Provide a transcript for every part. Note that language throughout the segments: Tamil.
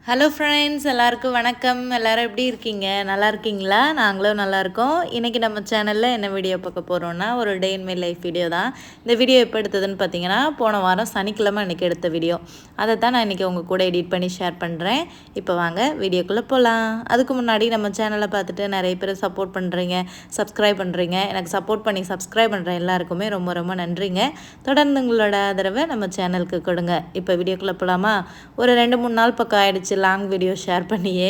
ஹலோ ஃப்ரெண்ட்ஸ், எல்லாருக்கும் வணக்கம். எல்லாரும் எப்படி இருக்கீங்க? நல்லா இருக்கீங்களா? நாங்களும் நல்லா இருக்கோம். இன்றைக்கி நம்ம சேனலில் என்ன வீடியோ பார்க்க போகிறோன்னா, ஒரு டே இன் மை லைஃப் வீடியோ தான். இந்த வீடியோ எப்போ எடுத்ததுன்னு பார்த்தீங்கன்னா, போன வாரம் சனிக்கிழமை இன்றைக்கி எடுத்த வீடியோ. அதை தான் நான் இன்றைக்கி உங்கள் கூட எடிட் பண்ணி ஷேர் பண்ணுறேன். இப்போ வாங்க வீடியோக்குள்ளே போகலாம். அதுக்கு முன்னாடி நம்ம சேனலை பார்த்துட்டு நிறைய பேர் சப்போர்ட் பண்ணுறீங்க, சப்ஸ்கிரைப் பண்ணுறீங்க. எனக்கு சப்போர்ட் பண்ணி சப்ஸ்கிரைப் பண்ணுற எல்லாருக்குமே ரொம்ப ரொம்ப நன்றிங்க. தொடர்ந்து உங்களோட ஆதரவை நம்ம சேனலுக்கு கொடுங்க. இப்போ வீடியோக்குள்ளே போகலாமா? ஒரு 2-3 நாள் பக்கம் ஆகிடுச்சு லாங் வீடியோ ஷேர் பண்ணியே.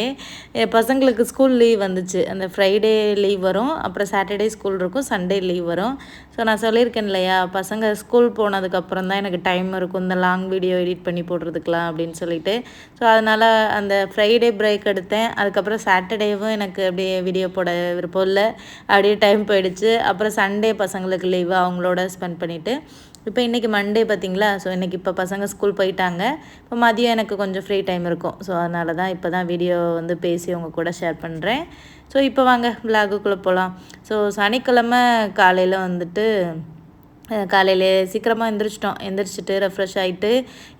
பசங்களுக்கு ஸ்கூல் லீவ் வந்துச்சு. அந்த ஃப்ரைடே லீவ் வரும், அப்புறம் சாட்டர்டே ஸ்கூல் இருக்கும், சண்டே லீவ் வரும். ஸோ நான் சொல்லியிருக்கேன் இல்லையா, பசங்க ஸ்கூல் போனதுக்கப்புறம் தான் எனக்கு டைம் இருக்கும் இந்த லாங் வீடியோ எடிட் பண்ணி போடுறதுக்கலாம் அப்படின்னு சொல்லிட்டு. ஸோ அதனால் அந்த ஃப்ரைடே பிரேக் எடுத்தேன். அதுக்கப்புறம் சாட்டர்டேவும் எனக்கு அப்படியே வீடியோ போட விருப்பம் இல்லை, அப்படியே டைம் போயிடுச்சு. அப்புறம் சண்டே பசங்களுக்கு லீவு, அவங்களோட ஸ்பெண்ட் பண்ணிவிட்டு இப்போ இன்றைக்கி மண்டே பார்த்திங்களா. ஸோ இன்றைக்கி இப்போ பசங்க ஸ்கூல் போயிட்டாங்க. இப்போ மதியம் எனக்கு கொஞ்சம் ஃப்ரீ டைம் இருக்கும். ஸோ அதனால தான் இப்போ தான் வீடியோ வந்து பேசி உங்கள் கூட ஷேர் பண்ணுறேன். ஸோ இப்போ வாங்க விலாகுக்குள்ளே போகலாம். ஸோ சனிக்கிழமை காலையில் வந்துட்டு காலையிலே சீக்கிரமாக எந்திரிச்சிட்டு ரெஃப்ரெஷ் ஆகிட்டு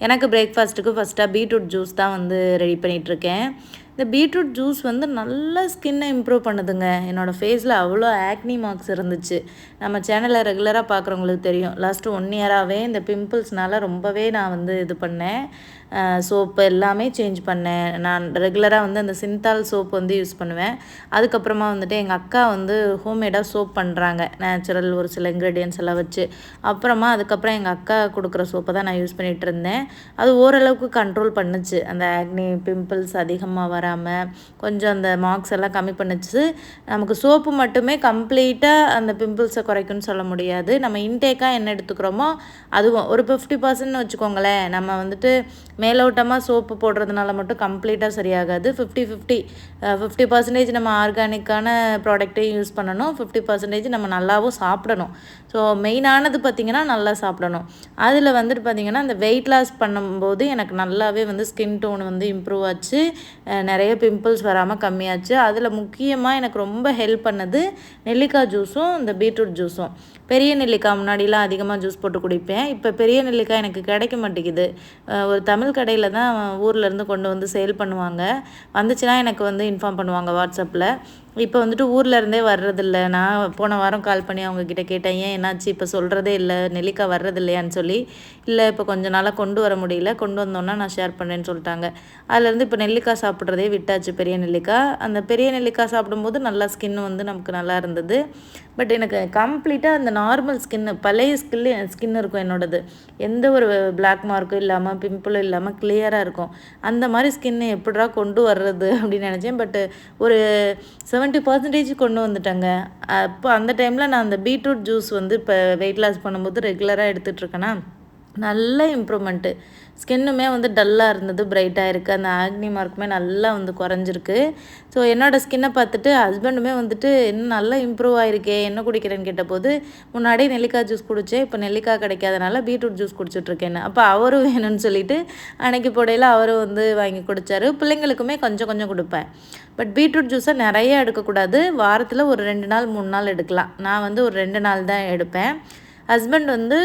எனக்கு பிரேக்ஃபாஸ்ட்டுக்கு ஃபஸ்ட்டாக பீட்ரூட் ஜூஸ் தான் வந்து ரெடி பண்ணிகிட்ருக்கேன். இந்த பீட்ரூட் ஜூஸ் வந்து நல்லா ஸ்கின்னை இம்ப்ரூவ் பண்ணுதுங்க. என்னோடய ஃபேஸில் அவ்வளோ ஆக்னி மார்க்ஸ் இருந்துச்சு. நம்ம சேனலை ரெகுலராக பார்க்குறவங்களுக்கு தெரியும். லாஸ்ட்டு 1 இயராகவே இந்த பிம்பிள்ஸ்னால் ரொம்பவே நான் வந்து இது பண்ணேன். சோப்பு எல்லாமே சேஞ்ச் பண்ணேன். நான் ரெகுலராக வந்து அந்த சிந்தால் சோப் வந்து யூஸ் பண்ணுவேன். அதுக்கப்புறமா வந்துட்டு எங்கள் அக்கா வந்து ஹோம்மேடாக சோப் பண்ணுறாங்க, நேச்சுரல் ஒரு சில இன்க்ரீடியன்ஸ் எல்லாம் வச்சு. அப்புறமா அதுக்கப்புறம் எங்கள் அக்கா கொடுக்குற சோப்பை தான் நான் யூஸ் பண்ணிகிட்டு இருந்தேன். அது ஓரளவுக்கு கண்ட்ரோல் பண்ணுச்சு. அந்த ஆக்னி பிம்பிள்ஸ் அதிகமாக வராமல் கொஞ்சம் அந்த மார்க்ஸ் எல்லாம் கம்மி பண்ணுச்சு. நமக்கு சோப்பு மட்டுமே கம்ப்ளீட்டாக அந்த பிம்பிள்ஸை குறைக்கும்னு சொல்ல முடியாது. நம்ம இன்டேக்காக என்ன எடுத்துக்கிறோமோ அதுவும் ஒரு 50% வச்சுக்கோங்களேன். நம்ம வந்துட்டு மேலோட்டமாக சோப்பு போடுறதுனால மட்டும் கம்ப்ளீட்டாக சரியாகாது. 50% நம்ம ஆர்கானிக்கான ப்ராடக்ட்டையும் யூஸ் பண்ணணும், 50% நம்ம நல்லாவும் சாப்பிடணும். ஸோ மெயினானது பார்த்திங்கன்னா நல்லா சாப்பிடணும். அதில் வந்துட்டு பார்த்திங்கன்னா இந்த வெயிட் லாஸ் பண்ணும்போது எனக்கு நல்லாவே வந்து ஸ்கின் டோன் வந்து இம்ப்ரூவ் ஆச்சு, நிறைய பிம்பிள்ஸ் வராமல் கம்மியாச்சு. அதில் முக்கியமாக எனக்கு ரொம்ப ஹெல்ப் பண்ணது நெல்லிக்காய் ஜூஸும் இந்த பீட்ரூட் ஜூஸும். பெரிய நெல்லிக்காய் முன்னாடிலாம் அதிகமாக ஜூஸ் போட்டு குடிப்பேன். இப்போ பெரிய நெல்லிக்காய் எனக்கு கிடைக்க மாட்டேங்குது. ஒரு தமிழ் கடையில் தான் ஊர்லேருந்து கொண்டு வந்து சேல் பண்ணுவாங்க. வந்துச்சுன்னா எனக்கு வந்து இன்ஃபார்ம் பண்ணுவாங்க வாட்ஸ்அப்பில். இப்போ வந்துட்டு ஊரில் இருந்தே வர்றதில்ல. நான் போன வாரம் கால் பண்ணி அவங்கக்கிட்ட கேட்டேன், ஏன் என்னாச்சு இப்போ சொல்கிறதே இல்லை, நெல்லிக்காய் வர்றது இல்லையான்னு சொல்லி. இல்லை இப்போ கொஞ்ச நாளாக கொண்டு வர முடியல, கொண்டு வந்தோன்னா நான் ஷேர் பண்ணேன்னு சொல்லிட்டாங்க. அதுலேருந்து இப்போ நெல்லிக்காய் சாப்பிட்றதே விட்டாச்சு, பெரிய நெல்லிக்காய். அந்த பெரிய நெல்லிக்காய் சாப்பிடும்போது நல்லா ஸ்கின் வந்து நமக்கு நல்லா இருந்தது. பட் எனக்கு கம்ப்ளீட்டாக அந்த நார்மல் ஸ்கின்னு, பழைய ஸ்கின் இருக்கும் என்னோடது. எந்த ஒரு பிளாக் மார்க்கும் இல்லாமல் பிம்பிளும் இல்லாமல் கிளியராக இருக்கும். அந்த மாதிரி ஸ்கின்னை எப்படிடா கொண்டு வர்றது அப்படின்னு நினச்சேன். பட்டு ஒரு 70% கொண்டு வந்துட்டேங்க. அப்போ அந்த டைமில் நான் அந்த பீட்ரூட் ஜூஸ் வந்து இப்போ வெயிட் லாஸ் பண்ணும்போது ரெகுலராக எடுத்துகிட்ருக்கேன்னா நல்ல இம்ப்ரூவ்மெண்ட்டு. ஸ்கின்னுமே வந்து டல்லாக இருந்தது, பிரைட்டாக இருக்குது. அந்த ஆக்னி மார்க்குமே நல்லா வந்து குறைஞ்சிருக்கு. ஸோ என்னோடய ஸ்கின்னை பார்த்துட்டு ஹஸ்பண்டுமே வந்துட்டு இன்னும் நல்லா இம்ப்ரூவ் ஆகிருக்கே, என்ன குடிக்கிறேன்னு கேட்டபோது முன்னாடியே நெல்லிக்காய் ஜூஸ் குடித்தேன், இப்போ நெல்லிக்காய் கிடைக்காதனால பீட்ரூட் ஜூஸ் குடிச்சிட்ருக்கேன்னு. அப்போ அவரும் வேணும்னு சொல்லிட்டு அன்றைக்கி போடையில் அவரும் வந்து வாங்கி குடித்தார். பிள்ளைங்களுக்குமே கொஞ்சம் கொஞ்சம் கொடுப்பேன். பட் பீட்ரூட் ஜூஸை நிறைய எடுக்கக்கூடாது. வாரத்தில் ஒரு 2 நாள் 3 நாள் எடுக்கலாம். நான் வந்து ஒரு 2 நாள் தான் எடுப்பேன். ஹஸ்பண்ட் வந்து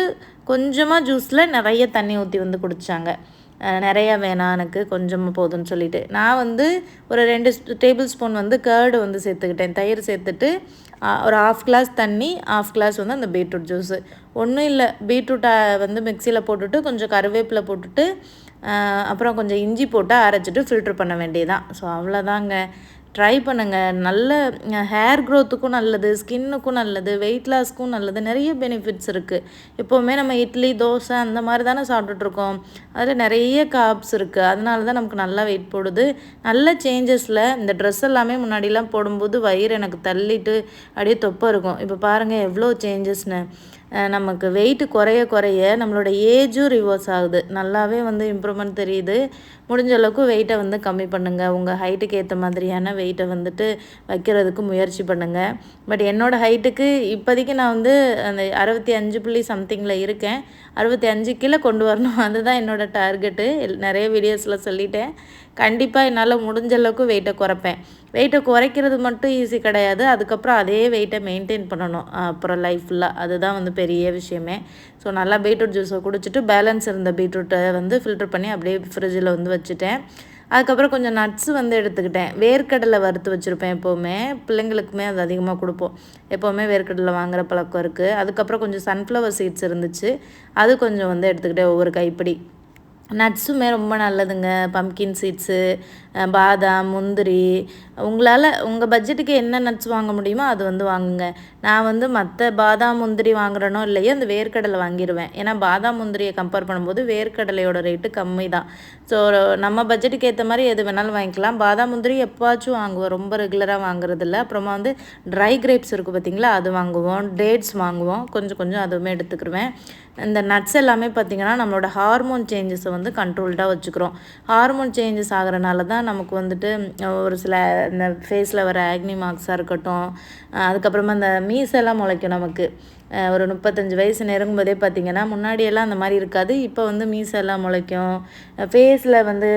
கொஞ்சமாக ஜூஸில் நிறைய தண்ணி ஊற்றி வந்து குடித்தாங்க. நிறையா வேணாம், எனக்கு கொஞ்சமாக போதும்னு சொல்லிவிட்டு. நான் வந்து ஒரு 2 டேபிள் ஸ்பூன் வந்து கர்டு வந்து சேர்த்துக்கிட்டேன். தயிர் சேர்த்துட்டு ஒரு 1/2 கிளாஸ் தண்ணி, 1/2 கிளாஸ் வந்து அந்த பீட்ரூட் ஜூஸு. ஒன்றும் இல்லை, பீட்ரூட்டை வந்து மிக்சியில் போட்டுட்டு கொஞ்சம் கருவேப்பிலை போட்டுட்டு அப்புறம் கொஞ்சம் இஞ்சி போட்டு அரைச்சிட்டு ஃபில்ட்ரு பண்ண வேண்டியதுதான். ஸோ அவ்வளோதாங்க. ட்ரை பண்ணுங்கள். நல்ல ஹேர் க்ரோத்துக்கும் நல்லது, ஸ்கின்னுக்கும் நல்லது, வெயிட் லாஸ்க்கும் நல்லது, நிறைய பெனிஃபிட்ஸ் இருக்குது. எப்போவுமே நம்ம இட்லி தோசை அந்த மாதிரி தானே சாப்பிட்டுட்ருக்கோம். அதில் நிறைய கார்ப்ஸ் இருக்குது. அதனால தான் நமக்கு நல்லா வெயிட் போடுது. நல்ல சேஞ்சஸில் இந்த ட்ரெஸ் எல்லாமே முன்னாடிலாம் போடும்போது வயிறு எனக்கு தள்ளிட்டு அப்படியே தொப்பை இருக்கும். இப்போ பாருங்கள் எவ்வளோ சேஞ்சஸ்னு. நமக்கு வெயிட்டு குறைய நம்மளோட ஏஜும் ரிவர்ஸ் ஆகுது. நல்லாவே வந்து இம்ப்ரூவ்மெண்ட் தெரியுது. முடிஞ்ச அளவுக்கு வெயிட்டை வந்து கம்மி பண்ணுங்கள். உங்கள் ஹைட்டுக்கு ஏற்ற மாதிரியான வெயிட்டை வந்துட்டு வைக்கிறதுக்கு முயற்சி பண்ணுங்கள். பட் என்னோடய ஹைட்டுக்கு இப்போதைக்கு நான் வந்து அந்த 65 சம்திங்கில் இருக்கேன். 65 கிலோ கொண்டு வரணும், அதுதான் என்னோடய டார்கெட்டு. நிறைய வீடியோஸில் சொல்லிட்டேன். கண்டிப்பாக என்னால் முடிஞ்ச அளவுக்கு வெயிட்டை குறைப்பேன். வெயிட்டை குறைக்கிறது மட்டும் ஈஸி கிடையாது, அதுக்கப்புறம் அதே வெயிட்டை மெயின்டைன் பண்ணணும் அப்புறம் லைஃப் ஃபுல்லாக. அதுதான் வந்து பெரிய விஷயமே. ஸோ நல்லா பீட்ரூட் ஜூஸை குடிச்சிட்டு பேலன்ஸ் இருந்த பீட்ரூட்டை வந்து ஃபில்டர் பண்ணி அப்படியே ஃப்ரிட்ஜில் வந்து வச்சுட்டேன். அதுக்கப்புறம் கொஞ்சம் நட்ஸு வந்து எடுத்துக்கிட்டேன். வேர்க்கடலை வறுத்து வச்சுருப்பேன் எப்போவுமே. பிள்ளைங்களுக்குமே அது அதிகமாக கொடுப்போம். எப்போவுமே வேர்க்கடலை வாங்குகிற பழக்கம் இருக்குது. அதுக்கப்புறம் கொஞ்சம் சன்ஃப்ளவர் சீட்ஸ் இருந்துச்சு, அது கொஞ்சம் வந்து எடுத்துக்கிட்டேன், ஒவ்வொரு கைப்பிடி. நட்ஸுமே ரொம்ப நல்லதுங்க. பம்கின் சீட்ஸு, பாதாம், முந்திரி, உங்களால் உங்கள் பட்ஜெட்டுக்கு என்ன நட்ஸ் வாங்க முடியுமோ அது வந்து வாங்குங்க. நான் வந்து மற்ற பாதாம் முந்திரி வாங்குறேனோ இல்லையோ அந்த வேர்க்கடலை வாங்கிடுவேன். ஏன்னா பாதாம் முந்திரியை கம்பேர் பண்ணும்போது வேர்க்கடலையோட ரேட்டு கம்மி தான். ஸோ நம்ம பட்ஜெட்டுக்கு ஏற்ற மாதிரி எது வேணாலும் வாங்கிக்கலாம். பாதாம் முந்திரி எப்போவாச்சும் வாங்குவோம், ரொம்ப ரெகுலராக வாங்குறதில்ல. அப்புறமா வந்து ட்ரை கிரேப்ஸ் இருக்குது பார்த்திங்களா, அது வாங்குவோம். டேட்ஸ் வாங்குவோம், கொஞ்சம் கொஞ்சம் அதுவுமே எடுத்துக்கிடுவேன். இந்த நட்ஸ் எல்லாமே பார்த்திங்கன்னா நம்மளோட ஹார்மோன் சேஞ்சஸை வந்து கண்ட்ரோல்டாக வச்சுக்கிறோம். ஹார்மோன் சேஞ்சஸ் ஆகிறனால தான் நமக்கு வந்துட்டு ஒரு சில இந்த ஃபேஸில் வர ஆக்னி மார்க்ஸாக இருக்கட்டும், அதுக்கப்புறமா இந்த மீசெல்லாம் முளைக்கும் நமக்கு. ஒரு 35 வயசு நெருங்கும்போதே பார்த்திங்கன்னா, முன்னாடியெல்லாம் அந்த மாதிரி இருக்காது. இப்போ வந்து மீசெல்லாம் முளைக்கும், ஃபேஸில் வந்து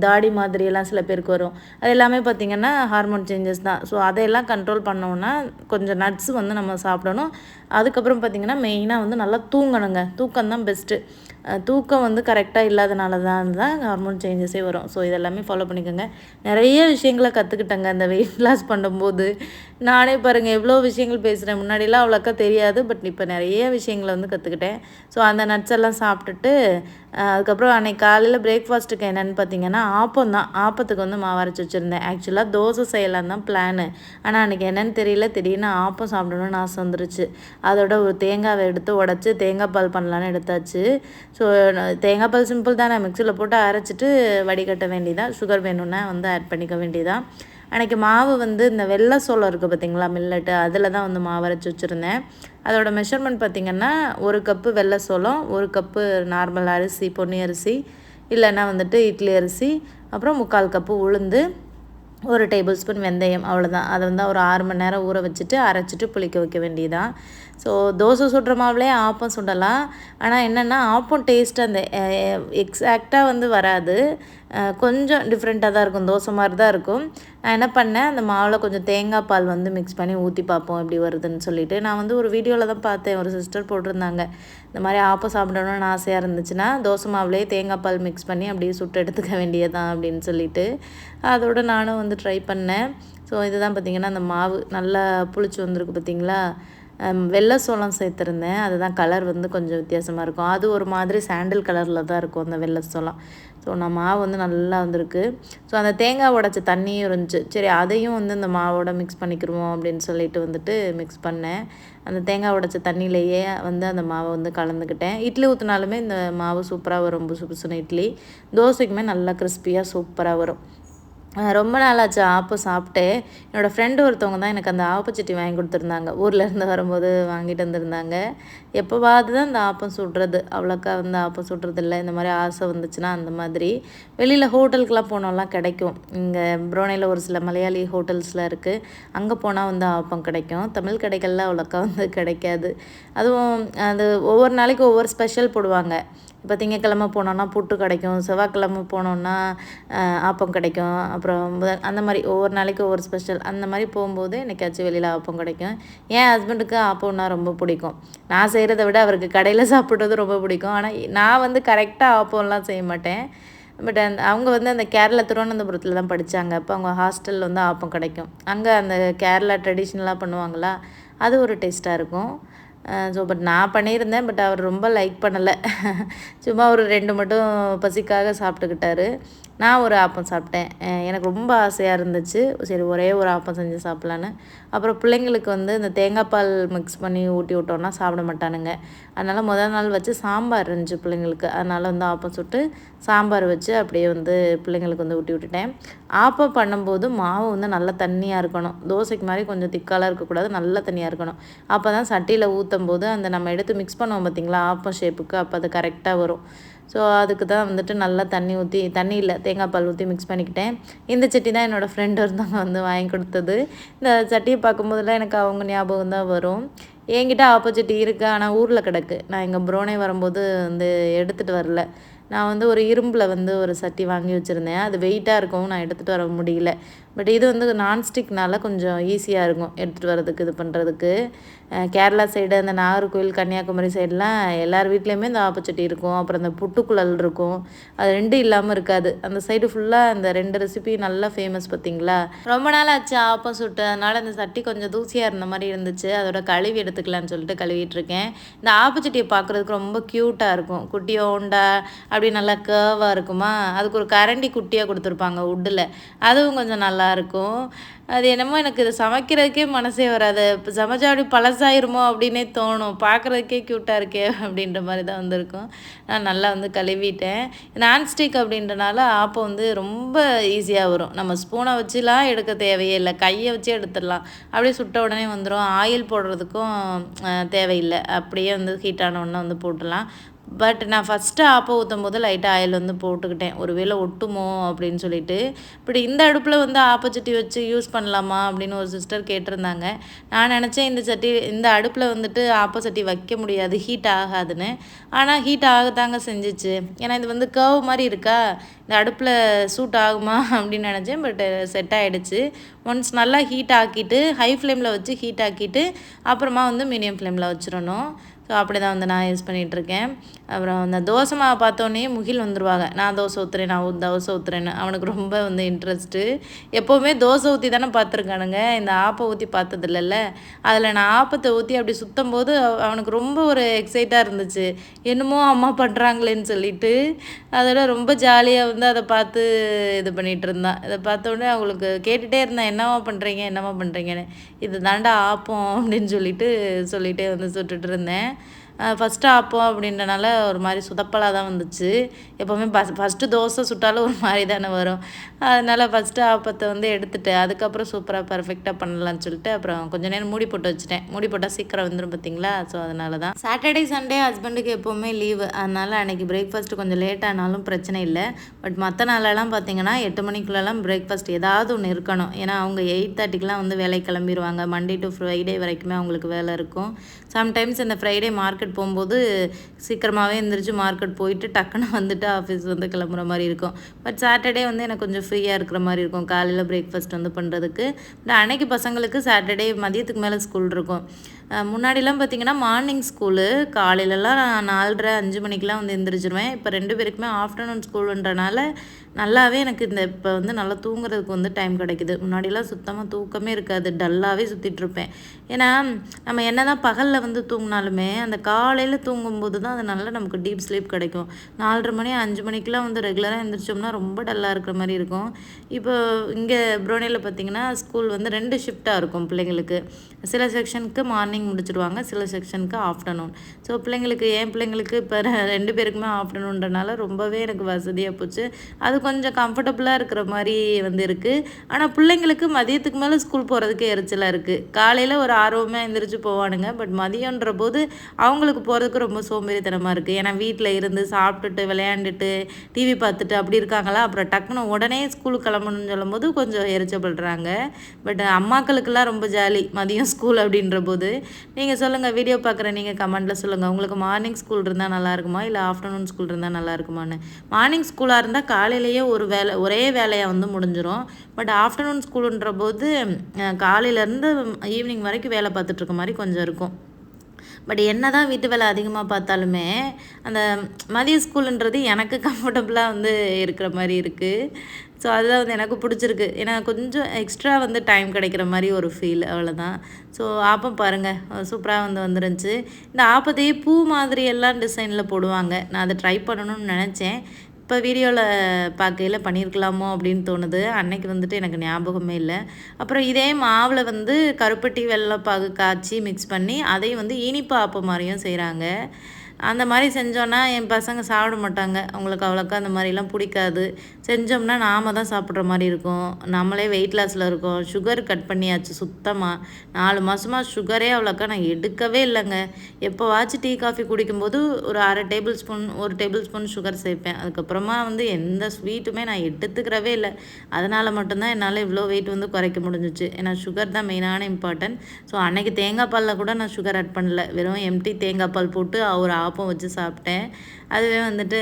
தாடி மாதிரியெல்லாம் சில பேருக்கு வரும். அது எல்லாமே பார்த்திங்கன்னா ஹார்மோன் சேஞ்சஸ் தான். ஸோ அதையெல்லாம் கண்ட்ரோல் பண்ணோன்னா கொஞ்சம் நட்ஸ் வந்து நம்ம சாப்பிடணும். அதுக்கப்புறம் பார்த்திங்கன்னா மெயினாக வந்து நல்லா தூங்கணுங்க. தூக்கம் தான் பெஸ்ட்டு. தூக்கம் வந்து கரெக்டாக இல்லாதனால தான் ஹார்மோன் சேஞ்சஸே வரும். ஸோ இதெல்லாமே ஃபாலோ பண்ணிக்கோங்க. நிறைய விஷயங்களை கற்றுக்கிட்டேங்க இந்த வெயிட் லாஸ் பண்ணும்போது. நானே பாருங்கள் எவ்வளோ விஷயங்கள் பேசுகிறேன். முன்னாடிலாம் அவ்வளோக்கா தெரியாது, பட் இப்போ நிறைய விஷயங்களை வந்து கற்றுக்கிட்டேன். ஸோ அந்த நட்ஸ் எல்லாம் சாப்பிட்டுட்டு அதுக்கப்புறம் அன்றைக்கி காலையில் பிரேக்ஃபாஸ்ட்டுக்கு என்னென்னு பார்த்தீங்கன்னா ஆப்பம் தான். ஆப்பத்துக்கு வந்து மாவு அரைச்சி வச்சுருந்தேன். ஆக்சுவலாக தோசை செய்யலாம் தான் பிளானு. ஆனால் அன்றைக்கி என்னென்னு தெரியல, திடீர்னு ஆப்பம் சாப்பிடணும்னு ஆசை வந்துருச்சு. அதோட ஒரு தேங்காவை எடுத்து உடச்சி தேங்காய் பால் பண்ணலான்னு எடுத்தாச்சு. ஸோ தேங்காய் பால் சிம்பிள் தான், நான் மிக்சியில் போட்டு அரைச்சிட்டு வடிகட்ட வேண்டியதான். சுகர் வேணும்னா வந்து ஆட் பண்ணிக்க வேண்டியதான். அன்றைக்கி மாவு வந்து இந்த வெள்ளை சோளம் இருக்குது பார்த்திங்களா, மில்லட்டு, அதில் தான் வந்து மாவு அரைச்சி வச்சுருந்தேன். அதோட மெஷர்மெண்ட் பார்த்திங்கன்னா 1 கப்பு வெள்ளை சோளம், 1 கப்பு நார்மல் அரிசி, பொன்னி அரிசி, இல்லைன்னா வந்துட்டு இட்லி அரிசி, அப்புறம் 3/4 கப்பு உளுந்து, 1 டேபிள் ஸ்பூன் வெந்தயம், அவ்வளோதான். அதை வந்து ஒரு 6 மணி நேரம் ஊற வச்சுட்டு அரைச்சிட்டு புளிக்க வைக்க வேண்டியதான். ஸோ தோசை சுடுற மாவுலேயே ஆப்பம் சுடலாம். ஆனால் என்னென்னா ஆப்பம் டேஸ்ட்டு அந்த எக்ஸாக்டாக வந்து வராது, கொஞ்சம் டிஃப்ரெண்ட்டாக தான் இருக்கும். தோசை மாதிரி தான் இருக்கும். நான் என்ன பண்ணேன், அந்த மாவில் கொஞ்சம் தேங்காய் பால் வந்து மிக்ஸ் பண்ணி ஊற்றி பார்ப்போம் எப்படி வருதுன்னு சொல்லிட்டு. நான் வந்து ஒரு வீடியோவில் தான் பார்த்தேன், ஒரு சிஸ்டர் போட்டிருந்தாங்க, இந்த மாதிரி ஆப்பம் சாப்பிடணும்னு ஆசையாக இருந்துச்சுன்னா தோசை மாவுலேயே தேங்காய் பால் மிக்ஸ் பண்ணி அப்படியே சுட்டு எடுத்துக்க வேண்டியதான் அப்படின்னு சொல்லிட்டு. அதோடு நானும் வந்து ட்ரை பண்ணேன். ஸோ இதுதான் பார்த்திங்கன்னா அந்த மாவு நல்லா புளிச்சு வந்திருக்கு பார்த்திங்களா. வெள்ளை சோளம் சேர்த்துருந்தேன், அதுதான் கலர் வந்து கொஞ்சம் வித்தியாசமாக இருக்கும். அது ஒரு மாதிரி சாண்டில் கலரில் தான் இருக்கும் அந்த வெள்ளை சோளம். ஸோ நான் மாவு வந்து நல்லா வந்திருக்கு. ஸோ அந்த தேங்காய் உடைச்ச தண்ணியும் இருந்துச்சு, சரி அதையும் வந்து இந்த மாவோட மிக்ஸ் பண்ணிக்கிடுவோம் அப்படின்னு சொல்லிட்டு வந்துட்டு மிக்ஸ் பண்ணேன். அந்த தேங்காய் உடைச்ச தண்ணியிலையே வந்து அந்த மாவை வந்து கலந்துக்கிட்டேன். இட்லி ஊற்றினாலுமே இந்த மாவு சூப்பராக வரும், புசு புசுன்னு இட்லி. தோசைக்குமே நல்லா கிறிஸ்பியாக சூப்பராக வரும். ரொம்ப நாளாச்சு ஆப்பம் சாப்பிட்டு. என்னோடய ஃப்ரெண்டு ஒருத்தவங்க தான் எனக்கு அந்த ஆப்பச்சட்டி வாங்கி கொடுத்துருந்தாங்க. ஊர்லேருந்து வரும்போது வாங்கிட்டு வந்திருந்தாங்க. எப்போவாது தான் இந்த ஆப்பம் சுடுறது, அவ்வளோக்கா வந்து ஆப்பம் சுடுறதில்ல. இந்த மாதிரி ஆசை வந்துச்சுன்னா அந்த மாதிரி வெளியில் ஹோட்டலுக்கெலாம் போனோம்லாம் கிடைக்கும். இங்கே புரோனேயில் ஒரு சில மலையாளி ஹோட்டல்ஸ்லாம் இருக்குது, அங்கே போனால் வந்து ஆப்பம் கிடைக்கும். தமிழ் கடைகளில் அவ்வளோக்கா வந்து கிடைக்காது. அதுவும் அது ஒவ்வொரு நாளைக்கு ஒவ்வொரு ஸ்பெஷல் போடுவாங்க. இப்போ திங்கக்கிழமை போனோன்னா புட்டு கிடைக்கும், செவ்வாய்க்கிழமை போனோன்னா ஆப்பம் கிடைக்கும், அப்புறம் அந்த மாதிரி ஒவ்வொரு நாளைக்கு ஒவ்வொரு ஸ்பெஷல். அந்த மாதிரி போகும்போது என்னைக்காச்சும் வெளியில் ஆப்பம் கிடைக்கும். என் ஹஸ்பண்டுக்கு ஆப்பம்னா ரொம்ப பிடிக்கும். நான் செய்கிறத விட அவருக்கு கடையில் சாப்பிட்றது ரொம்ப பிடிக்கும். ஆனால் நான் வந்து கரெக்டாக ஆப்பம்லாம் செய்ய மாட்டேன். பட் அவங்க வந்து அந்த கேரளா திருவனந்தபுரத்தில் தான் படித்தாங்க. அப்போ அவங்க ஹாஸ்டலில் வந்து ஆப்பம் கிடைக்கும். அங்கே அந்த கேரளா ட்ரெடிஷ்னலாக பண்ணுவாங்களா, அது ஒரு டேஸ்ட்டாக இருக்கும். ஸோ பட் நான் பண்ணியிருந்தேன், பட் அவர் ரொம்ப லைக் பண்ணலை. சும்மா ஒரு 2 மட்டும் பசிக்காக சாப்பிட்டுக்கிட்டாரு. நான் ஒரு ஆப்பம் சாப்பிட்டேன். எனக்கு ரொம்ப ஆசையாக இருந்துச்சு, சரி ஒரே ஒரு ஆப்பம் செஞ்சு சாப்பிட்லான்னு. அப்புறம் பிள்ளைங்களுக்கு வந்து இந்த தேங்காய் பால் மிக்ஸ் பண்ணி ஊட்டி விட்டோன்னா சாப்பிட மாட்டானுங்க. அதனால் முதல் நாள் வச்சு சாம்பார் இருந்துச்சு பிள்ளைங்களுக்கு, அதனால் வந்து ஆப்பம் சுட்டு சாம்பார் வச்சு அப்படியே வந்து பிள்ளைங்களுக்கு வந்து ஊட்டி விட்டுட்டேன். ஆப்பம் பண்ணும்போது மாவு வந்து நல்லா தண்ணியாக இருக்கணும். தோசைக்கு மாதிரி கொஞ்சம் திக்காலாம் இருக்கக்கூடாது, நல்லா தண்ணியாக இருக்கணும். அப்போ தான் சட்டியில் ஊற்றும் போது அந்த நம்ம எடுத்து மிக்ஸ் பண்ணுவோம் பார்த்திங்களா ஆப்பம் ஷேப்புக்கு, அப்போ அது கரெக்டாக வரும். ஸோ அதுக்கு தான் வந்துட்டு நல்லா தண்ணி இல்லை தேங்காய் பால் ஊற்றி மிக்ஸ் பண்ணிக்கிட்டேன். இந்த சட்டி தான் என்னோடய ஃப்ரெண்டு ஒருத்தவங்க வந்து வாங்கி கொடுத்தது. இந்த சட்டியை பார்க்கும்போதெல்லாம் எனக்கு அவங்க ஞாபகம் தான் வரும். என்கிட்ட ஆப்போசிட்டி இருக்குது, ஆனால் ஊரில் கிடக்கு. நான் இங்கே புரோனே வரும்போது வந்து எடுத்துகிட்டு வரல. நான் வந்து ஒரு இரும்பில் வந்து ஒரு சட்டி வாங்கி வச்சுருந்தேன், அது வெயிட்டாக இருக்கும், நான் எடுத்துகிட்டு வர முடியல. பட் இது வந்து நான்ஸ்டிக்னால கொஞ்சம் ஈஸியாக இருக்கும் எடுத்துகிட்டு வரதுக்கு, இது பண்ணுறதுக்கு. கேரளா சைடு அந்த நாகர்கோவில், கன்னியாகுமரி சைடெலாம் எல்லார் வீட்லேயுமே இந்த ஆப்பச்சட்டி இருக்கும். அப்புறம் இந்த புட்டுக்குழல் இருக்கும். அது 2 இல்லாமல் இருக்காது. அந்த சைடு ஃபுல்லாக அந்த 2 ரெசிபி நல்லா ஃபேமஸ் பார்த்தீங்களா. ரொம்ப நாள் ஆச்சு ஆப்பம் சுட்டு, அதனால் இந்த சட்டி கொஞ்சம் தூசியாக இருந்த மாதிரி இருந்துச்சு. அதோட கழுவி எடுத்துக்கலான்னு சொல்லிட்டு கழுவிட்டு இருக்கேன். இந்த ஆப்பச்சட்டியை பார்க்குறதுக்கு ரொம்ப க்யூட்டாக இருக்கும். குட்டியோண்டா அப்படி நல்லா கேர்வாக இருக்குமா. அதுக்கு ஒரு கரண்டி குட்டியாக கொடுத்துருப்பாங்க வுட்டில். அதுவும் கொஞ்சம் நல்லாயிருக்கும். அது என்னமோ எனக்கு இதை சமைக்கிறதுக்கே மனசே வராது. இப்போ சமைச்சா அப்படி பழசாயிருமோ அப்படின்னே தோணும். பார்க்குறதுக்கே க்யூட்டாக இருக்கே அப்படின்ற மாதிரி தான் வந்திருக்கும். நான் நல்லா வந்து கழுவிட்டேன். நான்ஸ்டிக் அப்படின்றனால ஆப்பம் வந்து ரொம்ப ஈஸியாக வரும். நம்ம ஸ்பூனை வச்சுலாம் எடுக்க தேவையே இல்லை, கையை வச்சு எடுத்துடலாம். அப்படியே சுட்ட உடனே வந்துடும். ஆயில் போடுறதுக்கும் தேவையில்லை. அப்படியே வந்து ஹீட்டான உடனே வந்து போட்டுடலாம். பட் நான் ஃபஸ்ட்டு ஆப்பம் ஊற்றும் போது லைட்டாக ஆயில் வந்து போட்டுக்கிட்டேன், ஒரு வேளை ஒட்டுமோ அப்படின்னு சொல்லிட்டு. இப்படி இந்த அடுப்பில் வந்து ஆப்பச்சட்டி வச்சு யூஸ் பண்ணலாமா அப்படின்னு ஒரு சிஸ்டர் கேட்டிருந்தாங்க. நான் நினச்சேன் இந்த அடுப்பில் வந்துட்டு ஆப்பச்சட்டி வைக்க முடியாது, ஹீட் ஆகாதுன்னு. ஆனால் ஹீட் ஆகத்தாங்க செஞ்சிச்சு. ஏன்னா இது வந்து கர்வ் மாதிரி இருக்கா, இந்த அடுப்பில் சூட் ஆகுமா அப்படின்னு நினச்சேன். பட் செட் ஆகிடுச்சு. ஒன்ஸ் நல்லா ஹீட் ஆக்கிட்டு ஹை ஃப்ளேமில் வச்சு ஹீட் ஆக்கிட்டு அப்புறமா வந்து மீடியம் ஃப்ளேமில் வச்சிடணும். ஸோ அப்படி தான் வந்து நான் யூஸ் பண்ணிகிட்ருக்கேன். அப்புறம் அந்த தோசை மாவு பார்த்தோன்னே முகில் வந்துடுவாங்க, நான் தோசை ஊற்றுறேன், நான் தோசை ஊற்றுறேன்னு. அவனுக்கு ரொம்ப வந்து இன்ட்ரெஸ்ட்டு. எப்போவுமே தோசை ஊற்றி தானே பார்த்துருக்கானுங்க, இந்த ஆப்பை ஊற்றி பார்த்ததில்லல்ல. அதில் நான் ஆப்பத்தை ஊற்றி அப்படி சுற்றும் போது அவனுக்கு ரொம்ப ஒரு எக்ஸைட்டாக இருந்துச்சு, என்னமோ அம்மா பண்ணுறாங்களேன்னு சொல்லிட்டு. அதோட ரொம்ப ஜாலியாக வந்து அதை பார்த்து இது பண்ணிகிட்டு இருந்தான். இதை பார்த்தோன்னே அவங்களுக்கு கேட்டுகிட்டே இருந்தேன், என்னம்மா பண்ணுறீங்கன்னு. இது தாண்டா ஆப்பம் அப்படின்னு சொல்லிகிட்டே வந்து சுட்டுட்டு இருந்தேன். ஃபஸ்ட்டு ஆப்பம் அப்படின்றனால ஒரு மாதிரி சொதப்பலாக தான் வந்துச்சு. எப்போவுமே ஃபஸ்ட்டு தோசை சுட்டாலும் ஒரு மாதிரி தானே வரும். அதனால் ஃபஸ்ட்டு ஆப்பத்தை வந்து எடுத்துகிட்டு அதுக்கப்புறம் சூப்பராக பர்ஃபெக்டாக பண்ணலான்னு சொல்லிட்டு அப்புறம் கொஞ்சம் நேரம் மூடி போட்டு வச்சுட்டேன். மூடி போட்டால் சீக்கிரம் வந்துடும் பார்த்தீங்களா. ஸோ அதனால தான். சாட்டர்டே சண்டே ஹஸ்பண்டுக்கு எப்போவுமே லீவு, அதனால் அன்றைக்கி பிரேக்ஃபாஸ்ட்டு கொஞ்சம் லேட் ஆனாலும் பிரச்சனை இல்லை. பட் மற்ற நாளெல்லாம் பார்த்தீங்கன்னா 8 மணிக்குள்ளெல்லாம் பிரேக்ஃபாஸ்ட் ஏதாவது ஒன்று இருக்கணும். ஏன்னா அவங்க 8:30க்கெலாம் வந்து வேலைக்கு கிளம்பிடுவாங்க. மண்டே டு ஃப்ரைடே வரைக்குமே அவங்களுக்கு வேலை இருக்கும். சம்டைம்ஸ் இந்த ஃப்ரைடே மார்க்கெட் போகும்போது சீக்கிரமாகவே எழுந்திரிச்சு மார்க்கெட் போயிட்டு டக்குன்னு வந்துட்டு ஆஃபீஸ் வந்து கிளம்புற மாதிரி இருக்கும். பட் சாட்டர்டே வந்து எனக்கு கொஞ்சம் ஃப்ரீயாக இருக்கிற மாதிரி இருக்கும் காலையில் பிரேக்ஃபாஸ்ட் வந்து பண்ணுறதுக்கு. அன்னைக்கு பசங்களுக்கு சாட்டர்டே மதியத்துக்கு மேலே ஸ்கூல் இருக்கும். முன்னாடிலாம் பார்த்திங்கன்னா மார்னிங் ஸ்கூலு காலையிலலாம் நான் 4:30 5 மணிக்கெலாம் வந்து எழுந்திரிச்சிருவேன். இப்போ 2 பேருக்குமே ஆஃப்டர்நூன் ஸ்கூலுன்றனால நல்லாவே எனக்கு இப்போ வந்து நல்லா தூங்குறதுக்கு வந்து டைம் கிடைக்குது. முன்னாடிலாம் சுத்தமாக தூக்கமே இருக்காது, டல்லாகவே சுற்றிட்டுருப்பேன். ஏன்னா நம்ம என்ன தான் பகலில் வந்து தூங்கினாலுமே அந்த காலையில் தூங்கும்போது தான் அது நல்லா நமக்கு டீப் ஸ்லீப் கிடைக்கும். 4:30 மணி 5 மணிக்கெலாம் வந்து ரெகுலராக எழுந்திரிச்சோம்னா ரொம்ப டல்லாக இருக்கிற மாதிரி இருக்கும். இப்போ இங்கே ப்ரோனேயில் பார்த்திங்கன்னா ஸ்கூல் வந்து 2 ஷிஃப்டாக இருக்கும் பிள்ளைங்களுக்கு. சில செக்ஷனுக்கு மார்னிங் முடிச்சிடுவாங்க, சில செக்ஷனுக்கு ஆஃப்டர்நூன். ஸோ என் பிள்ளைங்களுக்கு இப்போ 2 பேருக்குமே ஆஃப்டர்நூன்றனால ரொம்பவே எனக்கு வசதியாக போச்சு. அது கொஞ்சம் கம்ஃபர்டபுளாக இருக்கிற மாதிரி வந்து இருக்குது. ஆனால் பிள்ளைங்களுக்கு மதியத்துக்கு மேலே ஸ்கூல் போகிறதுக்கு எரிச்சலாக இருக்குது. காலையில் ஒரு ஆர்வமாக எழுந்திரிச்சு போவானுங்க. பட் மதியன்ற போது அவங்களுக்கு போகிறதுக்கு ரொம்ப சோம்பேறித்தனமாக இருக்குது. ஏன்னா வீட்டில் இருந்து சாப்பிட்டுட்டு விளையாண்டுட்டு டிவி பார்த்துட்டு அப்படி இருக்காங்களா. அப்புறம் டக்குன்னு உடனே ஸ்கூலுக்கு கிளம்பணும்னு சொல்லும்போது கொஞ்சம் எரிச்சப்படுறாங்க. பட் அம்மாக்களுக்கெல்லாம் ரொம்ப ஜாலி மதியம் ஸ்கூல் அப்படின்ற போது. நீங்கள் சொல்லுங்கள், வீடியோ பார்க்குற நீங்கள் கமெண்ட்டில் சொல்லுங்கள், உங்களுக்கு மார்னிங் ஸ்கூல் இருந்தால் நல்லா இருக்குமா இல்லை ஆஃப்டர்நூன் ஸ்கூல் இருந்தால் நல்லா இருக்குமான்னு. மார்னிங் ஸ்கூலாக இருந்தால் காலையிலேயே ஒரே வேலையாக வந்து முடிஞ்சிடும். பட் ஆஃப்டர்நூன் ஸ்கூலுன்ற போது காலையிலேருந்து ஈவினிங் வரைக்கும் வேலை பார்த்துட்ருக்க மாதிரி கொஞ்சம் இருக்கும். பட் என்ன தான் வீட்டு வேலை அதிகமாக பார்த்தாலுமே அந்த மதிய ஸ்கூலுன்றது எனக்கு கம்ஃபர்டபுளாக வந்து இருக்கிற மாதிரி இருக்குது. ஸோ அதுதான் வந்து எனக்கு பிடிச்சிருக்கு. ஏன்னா கொஞ்சம் எக்ஸ்ட்ரா வந்து டைம் கிடைக்கிற மாதிரி ஒரு ஃபீல், அவ்வளோதான். ஸோ ஆப்பம் பாருங்கள் சூப்பராக வந்து வந்துருந்துச்சு. இந்த ஆப்பத்தையே பூ மாதிரி எல்லாம் டிசைனில் போடுவாங்க. நான் அதை ட்ரை பண்ணணும்னு நினச்சேன். இப்போ வீடியோவில் பார்க்கையில் பண்ணியிருக்கலாமோ அப்படின்னு தோணுது. அன்னைக்கு வந்துட்டு எனக்கு ஞாபகமே இல்லை. அப்புறம் இதே மாவில் வந்து கருப்பட்டி வெல்லம் காய்ச்சி மிக்ஸ் பண்ணி அதையும் வந்து இனிப்பு ஆப்பம் மாதிரியும் செய்கிறாங்க. அந்த மாதிரி செஞ்சோன்னா என் பசங்க சாப்பிட மாட்டாங்க. அவங்களுக்கு அவ்வளோக்கா அந்த மாதிரிலாம் பிடிக்காது. செஞ்சோம்னா நாம் தான் சாப்பிட்ற மாதிரி இருக்கும். நம்மளே வெயிட் லாஸில் இருக்கோம். சுகர் கட் பண்ணியாச்சு சுத்தமாக. 4 மாதமாக சுகரே அவ்வளோக்கா நான் எடுக்கவே இல்லைங்க. எப்போவாச்சும் டீ காஃபி குடிக்கும்போது ஒரு 1/2 table spoon 1 table spoon sugar சேர்ப்பேன். அதுக்கப்புறமா வந்து எந்த ஸ்வீட்டுமே நான் எடுத்துக்கிறவே இல்லை. அதனால் மட்டும்தான் என்னால் இவ்வளோ வெயிட் வந்து குறைக்க முடிஞ்சிச்சு. ஏன்னா சுகர் தான் மெயினான இம்பார்ட்டன்ட். ஸோ அன்றைக்கி தேங்காய் பாலில் கூட நான் சுகர் ஆட் பண்ணல. வெறும் எம்டி தேங்காய் பால் போட்டு ஒரு ஆப்பம் வச்சு சாப்பிட்டேன். அதுவே வந்துட்டு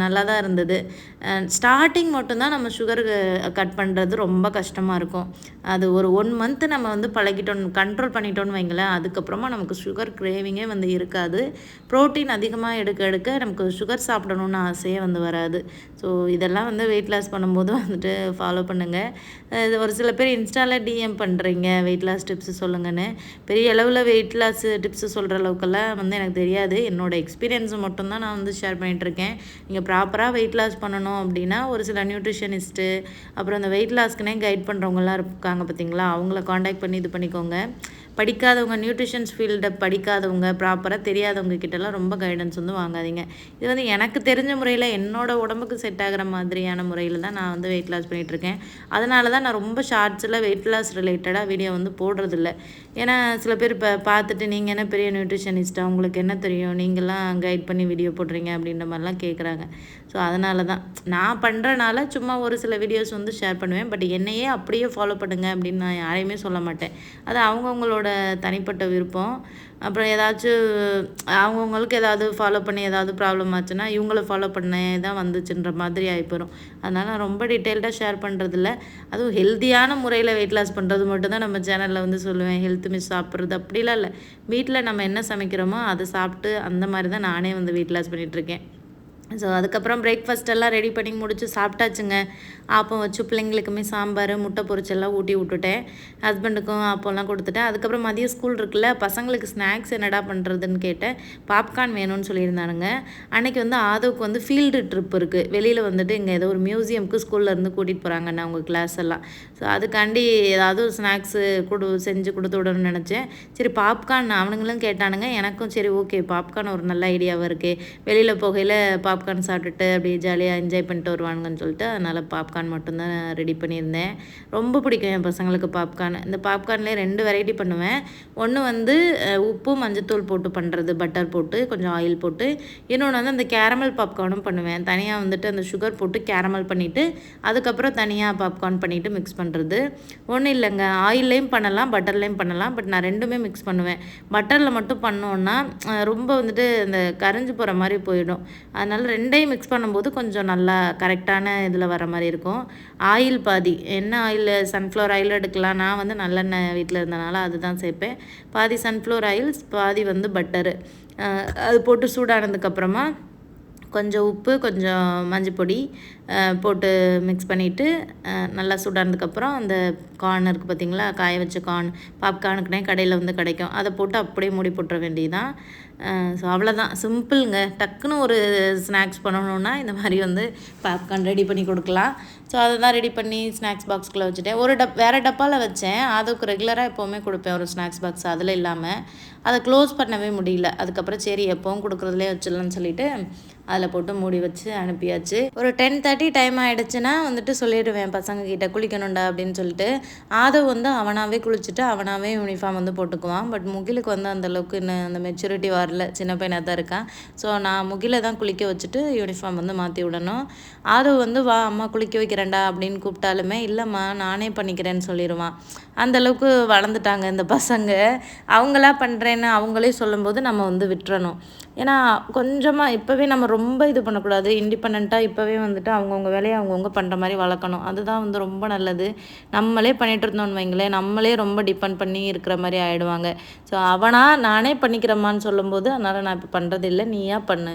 நல்லா தான் இருந்தது. ஸ்டார்டிங் மட்டும்தான் நம்ம சுகர் கட் பண்ணுறது ரொம்ப கஷ்டமாக இருக்கும். அது ஒரு 1 மந்த்து நம்ம வந்து பழகிட்டோம், கண்ட்ரோல் பண்ணிட்டோன்னு வைங்களேன், அதுக்கப்புறமா நமக்கு சுகர் கிரேவிங்கே வந்து இருக்காது. ப்ரோட்டீன் அதிகமாக எடுக்க எடுக்க நமக்கு சுகர் சாப்பிடணுன்னு ஆசையே வந்து வராது. ஸோ இதெல்லாம் வந்து வெயிட் லாஸ் பண்ணும்போது வந்துட்டு ஃபாலோ பண்ணுங்கள். இது ஒரு சில பேர் இன்ஸ்டாவில் டிஎம் பண்ணுறீங்க வெயிட் லாஸ் டிப்ஸு சொல்லுங்கன்னு. பெரிய அளவில் வெயிட் லாஸ் டிப்ஸு சொல்கிற அளவுக்கெல்லாம் வந்து எனக்கு தெரியாது. என்னோடய எக்ஸ்பீரியன்ஸை மட்டும்தான் நான் வந்து ஷேர் பண்ணிகிட்ருக்கேன். நீங்கள் ப்ராப்பராக வெயிட் லாஸ் பண்ணணும் அப்படின்னா ஒரு சில நியூட்ரிஷனிஸ்ட்டு, அப்புறம் அந்த வெயிட் லாஸ்க்குனே கைட் பண்ணுறவங்களாம் இருக்காங்க பார்த்தீங்களா, அவங்கள காண்டாக்ட் பண்ணி இது பண்ணிக்கோங்க. படிக்காதவங்க, நியூட்ரிஷன்ஸ் ஃபீல்டை படிக்காதவங்க, ப்ராப்பராக தெரியாதவங்க கிட்டலாம் ரொம்ப கைடன்ஸ் வந்து வாங்காதீங்க. இது வந்து எனக்கு தெரிஞ்ச முறையில் என்னோடய உடம்புக்கு செட் ஆகிற மாதிரியான முறையில் தான் நான் வந்து வெயிட் லாஸ் பண்ணிகிட்ருக்கேன். அதனால தான் நான் ரொம்ப ஷார்ட்ஸில் வெயிட் லாஸ் ரிலேட்டடாக வீடியோ வந்து போடுறதில்ல. ஏன்னா சில பேர் இப்போ பார்த்துட்டு நீங்கள் என்ன பெரிய நியூட்ரிஷனிஸ்ட்டா, உங்களுக்கு என்ன தெரியும், நீங்களாம் கைட் பண்ணி வீடியோ போடுறீங்க அப்படின்ற மாதிரிலாம் கேட்குறாங்க. ஸோ அதனால தான் நான் பண்ணுறனால சும்மா ஒரு சில வீடியோஸ் வந்து ஷேர் பண்ணுவேன். பட் என்னையே அப்படியே ஃபாலோ பண்ணுங்கள் அப்படின்னு நான் யாரையுமே சொல்ல மாட்டேன். அது அவங்கவுங்களோட தனிப்பட்ட விருப்பம். அப்புறம் ஏதாச்சும் அவங்கவுங்களுக்கு ஏதாவது ஃபாலோ பண்ணி ஏதாவது ப்ராப்ளம் ஆச்சுன்னா இவங்கள ஃபாலோ பண்ண தான் வந்துச்சுன்ற மாதிரி ஆகிப்போயிடும். அதனால் நான் ரொம்ப டீட்டெயில்டாக ஷேர் பண்ணுறதில்ல. அதுவும் ஹெல்த்தியான முறையில் வெயிட் லாஸ் பண்ணுறது மட்டும்தான் நம்ம சேனலில் வந்து சொல்லுவேன். ஹெல்த் மிஸ் சாப்பிட்றது அப்படிலாம் இல்லை. வீட்டில் நம்ம என்ன சமைக்கிறோமோ அதை சாப்பிட்டு அந்த மாதிரி தான் நானே வந்து வெயிட் லாஸ் பண்ணிகிட்ருக்கேன். ஸோ அதுக்கப்புறம் பிரேக்ஃபாஸ்ட் எல்லாம் ரெடி பண்ணி முடிச்சு சாப்பிட்டாச்சுங்க. ஆப்பம் வச்சு பிள்ளைங்களுக்குமே சாம்பார், முட்டை பொரிச்செல்லாம் ஊட்டி விட்டுட்டேன். ஹஸ்பண்டுக்கும் ஆப்பம்லாம் கொடுத்துட்டேன். அதுக்கப்புறம் மதியம் ஸ்கூல் இருக்குல்ல, பசங்களுக்கு ஸ்நாக்ஸ் என்னடா பண்ணுறதுன்னு கேட்டேன். பாப்கார்ன் வேணும்னு சொல்லியிருந்தானுங்க. அன்றைக்கி வந்து ஆதவுக்கு வந்து ஃபீல்டு ட்ரிப் இருக்குது. வெளியில் வந்துட்டு இங்கே ஏதோ ஒரு மியூசியமுக்கு ஸ்கூல்லேருந்து கூட்டிகிட்டு போகிறாங்கண்ணா அவங்க கிளாஸ் எல்லாம். ஸோ அதுக்காண்டி ஏதாவது ஸ்நாக்ஸு செஞ்சு கொடுத்து விடணும்னு நினச்சேன். சரி பாப்கார்ன் அவனுங்களும் கேட்டானுங்க. எனக்கும் சரி ஓகே, பாப்கார்ன் ஒரு நல்ல ஐடியாவாக இருக்குது. வெளியில் போகையில் பாப்கார்ன் சாப்பிட்டுட்டு அப்படியே ஜாலியாக என்ஜாய் பண்ணிட்டு வருவானுங்கன்னு சொல்லிட்டு அதனால் பாப்கார்ன் மட்டும்தான் ரெடி பண்ணியிருந்தேன். ரொம்ப பிடிக்கும் என் பசங்களுக்கு பாப்கார்ன். இந்த பாப்கார்ன்லேயே 2 வெரைட்டி பண்ணுவேன். ஒன்று வந்து உப்பு மஞ்சத்தூள் போட்டு பண்ணுறது, பட்டர் போட்டு கொஞ்சம் ஆயில் போட்டு. இன்னொன்று வந்து அந்த கேரமல் பாப்கார்னும் பண்ணுவேன். தனியாக வந்துட்டு அந்த சுகர் போட்டு கேரமல் பண்ணிவிட்டு அதுக்கப்புறம் தனியாக பாப்கார்ன் பண்ணிவிட்டு மிக்ஸ் பண்ணுறது. ஒன்றும் இல்லைங்க, ஆயில்லையும் பண்ணலாம், பட்டர்லேயும் பண்ணலாம். பட் நான் 2மே மிக்ஸ் பண்ணுவேன். பட்டரில் மட்டும் பண்ணோன்னா ரொம்ப வந்துட்டு இந்த கரைஞ்சி போகிற மாதிரி போயிடும். அதனால் 2யும் மிக்ஸ் பண்ணும்போது கொஞ்சம் நல்லா கரெக்டான இதில் வர மாதிரி இருக்கும். ஆயில் பாதி, என்ன ஆயில், சன்ஃப்ளவர் ஆயில் எடுக்கலாம். நான் வந்து நல்லெண்ணெய் வீட்டில் இருந்தனால அதுதான் சேர்ப்பேன். பாதி சன்ஃப்ளவர் ஆயில், பாதி வந்து பட்டரு. அது போட்டு சூடானதுக்கப்புறமா கொஞ்சம் உப்பு, கொஞ்சம் மஞ்சள் பொடி போட்டு மிக்ஸ் பண்ணிவிட்டு நல்லா சூடானதுக்கப்புறம் அந்த கார்ன் இருக்குது பார்த்திங்களா, காய வச்ச கார்ன், பாப்கார்னுக்குனே கடையில் வந்து கிடைக்கும். அதை போட்டு அப்படியே மூடி போட்டுற வேண்டியதுதான். ஸோ அவ்வளோதான், சிம்பிளுங்க. டக்குன்னு ஒரு ஸ்நாக்ஸ் பண்ணணுன்னா இந்த மாதிரி வந்து பாப்கார்ன் ரெடி பண்ணி கொடுக்கலாம். ஸோ அதை தான் ரெடி பண்ணி ஸ்நாக்ஸ் பாக்ஸ்குள்ளே வச்சுட்டேன். ஒரு வேறு டப்பாவில் வச்சேன். அதுக்கு ரெகுலராக எப்போவுமே கொடுப்பேன் ஒரு ஸ்நாக்ஸ் பாக்ஸ். அதில் இல்லாமல் அதை க்ளோஸ் பண்ணவே முடியல. அதுக்கப்புறம் சரி எப்போவும் கொடுக்குறதுலே வச்சிடலான்னு சொல்லிவிட்டு அதில் போட்டு மூடி வச்சு அனுப்பியாச்சு. ஒரு 10:30 டைம் ஆகிடுச்சுன்னா வந்துட்டு சொல்லிடுவேன் பசங்கக்கிட்ட குளிக்கணுண்டா அப்படின்னு சொல்லிட்டு. ஆதவ் வந்து அவனாகவே குளிச்சுட்டு அவனாகவே யூனிஃபார்ம் வந்து போட்டுக்குவான். பட் முகிலுக்கு வந்து அந்தளவுக்கு இன்னும் அந்த மெச்சூரிட்டி வரல, சின்ன பையனாக தான் இருக்கான். ஸோ நான் முகிலை தான் குளிக்க வச்சுட்டு யூனிஃபார்ம் வந்து மாற்றி விடணும். ஆதவ் வந்து வா அம்மா குளிக்க வைக்கிறேன்டா அப்படின்னு கூப்பிட்டாலுமே இல்லைம்மா நானே பண்ணிக்கிறேன்னு சொல்லிடுவான். அந்தளவுக்கு வளர்ந்துட்டாங்க இந்த பசங்க. அவங்களா பண்ணுறேன்னு அவங்களே சொல்லும்போது நம்ம வந்து விட்டுறணும். ஏன்னா கொஞ்சமாக இப்போவே நம்ம ரொம்ப இது பண்ணக்கூடாது. இண்டிபெண்ட்டாக இப்போவே வந்துட்டு அவங்கவுங்க வேலையை அவங்கவுங்க பண்ணுற மாதிரி வளர்க்கணும். அதுதான் வந்து ரொம்ப நல்லது. நம்மளே பண்ணிகிட்டு இருந்தோம்னு வைங்களேன், நம்மளே ரொம்ப டிபெண்ட் பண்ணி இருக்கிற மாதிரி ஆகிடுவாங்க. ஸோ நானே பண்ணிக்கிறேம்மான்னு சொல்லும்போது அதனால் நான் இப்போ பண்ணுறது இல்லை, நீயா பண்ணு.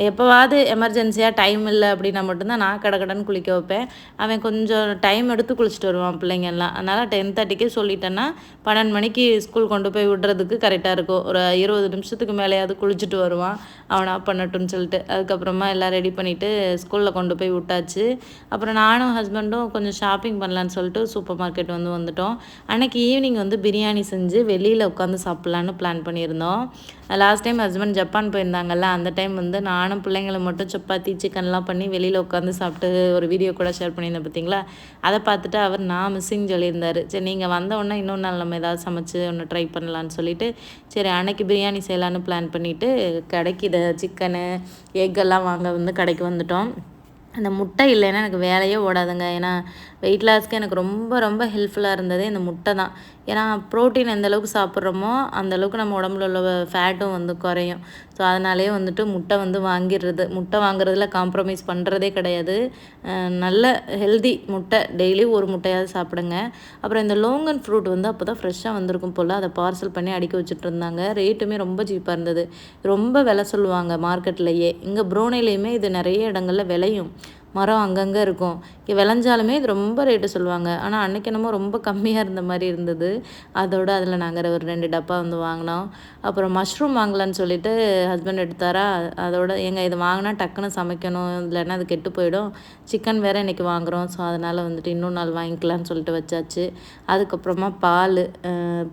எப்போவாவது எமர்ஜென்சியாக டைம் இல்லை அப்படின்னா மட்டும்தான் நான் கடகடன்னு குளிக்க வைப்பேன். அவன் கொஞ்சம் டைம் எடுத்து குளிச்சுட்டு வருவான் பிள்ளைங்கள்லாம். அதனால் 10:30க்கே சொல்லிட்டேன்னா 12 மணிக்கு ஸ்கூல் கொண்டு போய் விடுறதுக்கு கரெக்டாக இருக்கும். ஒரு 20 நிமிஷத்துக்கு மேலேயாவது குளிச்சுட்டு வருவான். அவனாக பண்ணட்டும்னு சொல்லிட்டு அதுக்கப்புறமா எல்லாம் ரெடி பண்ணிவிட்டு ஸ்கூலில் கொண்டு போய் விட்டாச்சு. அப்புறம் நானும் ஹஸ்பண்டும் கொஞ்சம் ஷாப்பிங் பண்ணலான்னு சொல்லிட்டு சூப்பர் மார்க்கெட் வந்துட்டோம். அன்றைக்கி ஈவினிங் வந்து பிரியாணி செஞ்சு வெளியில் உட்காந்து சாப்பிட்லான்னு பிளான் பண்ணியிருந்தோம். லாஸ்ட் டைம் ஹஸ்பண்ட் ஜப்பான் போயிருந்தாங்கல்ல, அந்த டைம் வந்து நானும் பிள்ளைங்களை மட்டும் சப்பாத்தி சிக்கன்லாம் பண்ணி வெளியில் உட்காந்து சாப்பிட்டு ஒரு வீடியோ கூட ஷேர் பண்ணியிருந்தேன் பார்த்தீங்களா. அதை பார்த்துட்டு அவர் நான் மிஸ்ஸிங் சொல்லியிருந்தார். சரி நீங்கள் வந்தோடனே இன்னொரு நாள் நம்ம ஏதாவது சமைச்சு ஒன்று ட்ரை பண்ணலான்னு சொல்லிட்டு சரி அன்னைக்கு பிரியாணி செய்யலான்னு பிளான் பண்ணிவிட்டு கடைக்கு இதை சிக்கனு எக்கெல்லாம் வாங்க வந்து கடைக்கு வந்துட்டோம். அந்த முட்டை இல்லைன்னா எனக்கு வேலையே ஓடாதுங்க. ஏன்னா வெயிட் லாஸ்க்கு எனக்கு ரொம்ப ரொம்ப ஹெல்ப்ஃபுல்லாக இருந்தது இந்த முட்டை தான். ஏன்னா ப்ரோட்டீன் எந்த அளவுக்கு சாப்பிட்றோமோ அந்தளவுக்கு நம்ம உடம்புல உள்ள ஃபேட்டும் வந்து குறையும். ஸோ அதனாலேயே வந்துட்டு முட்டை வந்து வாங்கிடுறது. முட்டை வாங்குறதுல காம்ப்ரமைஸ் பண்ணுறதே கிடையாது. நல்ல ஹெல்தி முட்டை டெய்லி ஒரு முட்டையாவது சாப்பிடுங்க. அப்புறம் இந்த லோங்கன் ஃப்ரூட் வந்து அப்போ தான் ஃப்ரெஷ்ஷாக வந்திருக்கும் போல், அதை பார்சல் பண்ணி அடுக்கி வச்சுட்டு இருந்தாங்க. ரேட்டுமே ரொம்ப சீப்பாக இருந்தது. ரொம்ப விலை சொல்லுவாங்க மார்க்கெட்லேயே. இங்கே ப்ரூனேலையுமே இது நிறைய இடங்களில் விளையும். மரம் அங்கங்கே இருக்கும். இங்கே விளைஞ்சாலுமே இது ரொம்ப ரேட்டு சொல்லுவாங்க. ஆனால் அன்றைக்கி என்னமோ ரொம்ப கம்மியாக இருந்த மாதிரி இருந்தது. அதோடு அதில் நாங்கள் ஒரு 2 டப்பா வந்து வாங்கினோம். அப்புறம் மஷ்ரூம் வாங்கலான்னு சொல்லிட்டு ஹஸ்பண்ட் எடுத்தாரா, அதோட இது வாங்கினா டக்குன்னு சமைக்கணும், இல்லைன்னா அது கெட்டு போயிடும். சிக்கன் வேறு இன்றைக்கி வாங்குகிறோம். ஸோ அதனால் வந்துட்டு இன்னொரு நாள் வாங்கிக்கலான்னு சொல்லிட்டு வச்சாச்சு. அதுக்கப்புறமா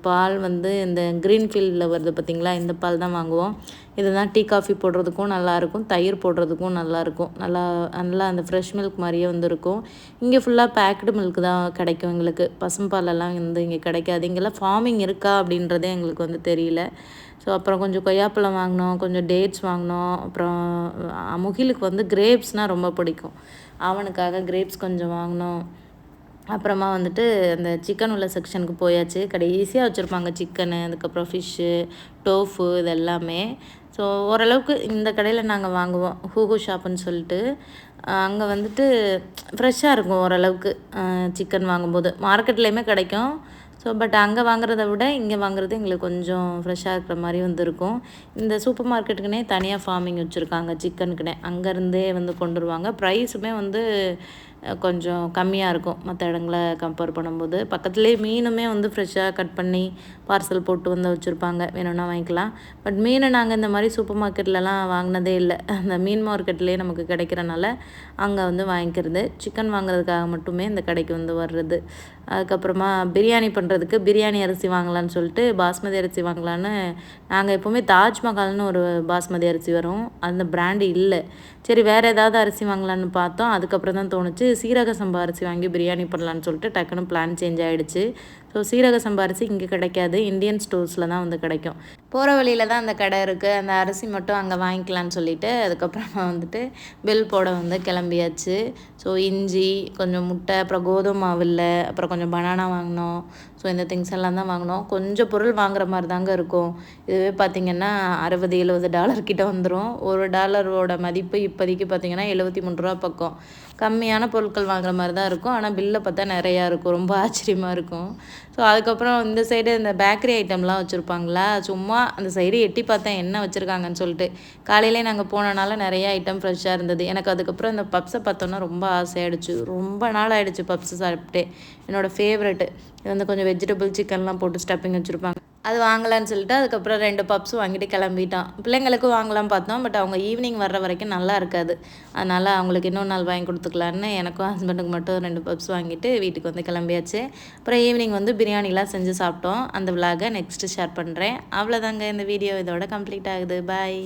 பால் வந்து இந்த க்ரீன்ஃபீல்டில் வருது பார்த்திங்களா, இந்த பால் தான் வாங்குவோம். இதுதான் டீ காஃபி போடுறதுக்கும் நல்லாயிருக்கும், தயிர் போடுறதுக்கும் நல்லாயிருக்கும். நல்லா அந்த ஃப்ரெஷ் மில்க் மாதிரியே வந்து இருக்கும். இங்கே ஃபுல்லாக பேக்டு மில்க் தான் கிடைக்கும் எங்களுக்கு. பசும்பாலெல்லாம் வந்து இங்கே கிடைக்காது. இங்கெல்லாம் ஃபார்மிங் இருக்கா அப்படின்றதே எங்களுக்கு வந்து தெரியல. ஸோ அப்புறம் கொஞ்சம் கொய்யாப்பழம் வாங்கினோம், கொஞ்சம் டேட்ஸ் வாங்கினோம். அப்புறம் முகிலுக்கு வந்து கிரேப்ஸ்னால் ரொம்ப பிடிக்கும். அவனுக்காக கிரேப்ஸ் கொஞ்சம் வாங்கினோம். அப்புறமா வந்துட்டு அந்த சிக்கன் உள்ள செக்ஷனுக்கு போயாச்சு. கடைசியாக வச்சுருப்பாங்க சிக்கனு, அதுக்கப்புறம் ஃபிஷ்ஷு, டோஃபு இது எல்லாமே. ஸோ ஓரளவுக்கு இந்த கடையில் நாங்கள் வாங்குவோம், ஹூஹூ ஷாப்புன்னு சொல்லிட்டு. அங்கே வந்துட்டு ஃப்ரெஷ்ஷாக இருக்கும் ஓரளவுக்கு சிக்கன் வாங்கும்போது. மார்க்கெட்லேயுமே கிடைக்கும். ஸோ பட் அங்கே வாங்குறத விட இங்கே வாங்குறது எங்களுக்கு கொஞ்சம் ஃப்ரெஷ்ஷாக இருக்கிற மாதிரி வந்து இருக்கும். இந்த சூப்பர் மார்க்கெட்டுக்குனே தனியாக ஃபார்மிங் வச்சுருக்காங்க சிக்கனுக்குனே. அங்கேருந்தே வந்து கொண்டு வருவாங்க. ப்ரைஸுமே வந்து கொஞ்சம் கம்மியாக இருக்கும் மற்ற இடங்களை கம்பேர் பண்ணும்போது. பக்கத்துலேயே மீனுமே வந்து ஃப்ரெஷ்ஷாக கட் பண்ணி பார்சல் போட்டு வந்து வச்சுருப்பாங்க, வேணும்னா வாங்கிக்கலாம். பட் மீனை நாங்கள் இந்த மாதிரி சூப்பர் மார்க்கெட்லலாம் வாங்கினதே இல்லை. அந்த மீன் மார்க்கெட்லேயே நமக்கு கிடைக்கிறனால அங்கே வந்து வாங்கிக்கிறது. சிக்கன் வாங்குறதுக்காக மட்டுமே இந்த கடைக்கு வந்து வர்றது. அதுக்கப்புறமா பிரியாணி பண்ணுறதுக்கு பிரியாணி அரிசி வாங்கலான்னு சொல்லிட்டு பாஸ்மதி அரிசி வாங்கலான்னு நாங்கள் எப்போவுமே தாஜ்மஹால்னு ஒரு பாஸ்மதி அரிசி வரும், அந்த பிராண்டு இல்லை. சரி வேறு ஏதாவது அரிசி வாங்கலான்னு பார்த்தோம். அதுக்கப்புறம் தான் தோணுச்சு சீரக சம்பா அரிசி வாங்கி பிரியாணி பண்ணலான்னு சொல்லிட்டு டக்குன்னு பிளான் சேஞ்ச் ஆகிடுச்சு. ஸோ சீரக சம்பா அரிசி இங்கே கிடைக்காது, இந்தியன் ஸ்டோர்ஸில் தான் வந்து கிடைக்கும். போகிற வழியில் தான் அந்த கடை இருக்குது, அந்த அரிசி மட்டும் அங்கே வாங்கிக்கலான்னு சொல்லிவிட்டு அதுக்கப்புறமா வந்துட்டு பில் போட வந்து கிளம்பியாச்சு. ஸோ இஞ்சி, கொஞ்சம் முட்டை, அப்புறம் கோதுமை மாவு இல்லை, அப்புறம் கொஞ்சம் பனானா வாங்கினோம். ஸோ இந்த திங்ஸ் எல்லாம் தான் வாங்கினோம். கொஞ்சம் பொருள் வாங்குற மாதிரி தாங்க இருக்கும். இதுவே பார்த்திங்கன்னா $60-70 கிட்ட வந்துடும். $1 மதிப்பு இப்போதைக்கு பார்த்திங்கன்னா $73 பக்கம். கம்மியான பொருட்கள் வாங்குற மாதிரி தான் இருக்கும். ஆனால் பில்லை பார்த்தா நிறையா இருக்கும், ரொம்ப ஆச்சரியமாக இருக்கும். ஸோ அதுக்கப்புறம் இந்த சைடு இந்த பேக்கரி ஐட்டம்லாம் வச்சுருப்பாங்களா, சும்மா அந்த சைடு எட்டி பார்த்தேன் என்ன வச்சுருக்காங்கன்னு சொல்லிட்டு. காலையிலே நாங்கள் போனனால நிறைய ஐட்டம் ஃப்ரெஷ்ஷாக இருந்தது. எனக்கு அதுக்கப்புறம் இந்த பப்ஸை பார்த்தோன்னா ரொம்ப ஆசையாகிடுச்சு. ரொம்ப நாள் ஆகிடுச்சு பப்ஸு சாப்பிட்டு. என்னோடய ஃபேவரெட்டு இது வந்து கொஞ்சம் வெஜிடபிள் சிக்கன்லாம் போட்டு ஸ்டப்பிங் வச்சுருப்பாங்க. அது வாங்கலான்னு சொல்லிட்டு அதுக்கப்புறம் 2 பப்ஸ் வாங்கிட்டு கிளம்பிட்டான். பிள்ளைங்களுக்கும் வாங்கலாம் பார்த்தோம். பட் அவங்க ஈவினிங் வர்ற வரைக்கும் நல்லா இருக்காது. அதனால் அவங்களுக்கு இன்னொரு நாள் வாங்கி கொடுத்துக்கலான்னு எனக்கும் ஹஸ்பண்டுக்கு மட்டும் 2 பப்ஸ் வாங்கிட்டு வீட்டுக்கு வந்து கிளம்பியாச்சு. அப்புறம் ஈவினிங் வந்து பிரியாணிலாம் செஞ்சு சாப்பிட்டோம். அந்த விலாகை நெக்ஸ்ட்டு ஷேர் பண்ணுறேன். அவ்வளோதாங்க, இந்த வீடியோ இதோட கம்ப்ளீட் ஆகுது. பாய்.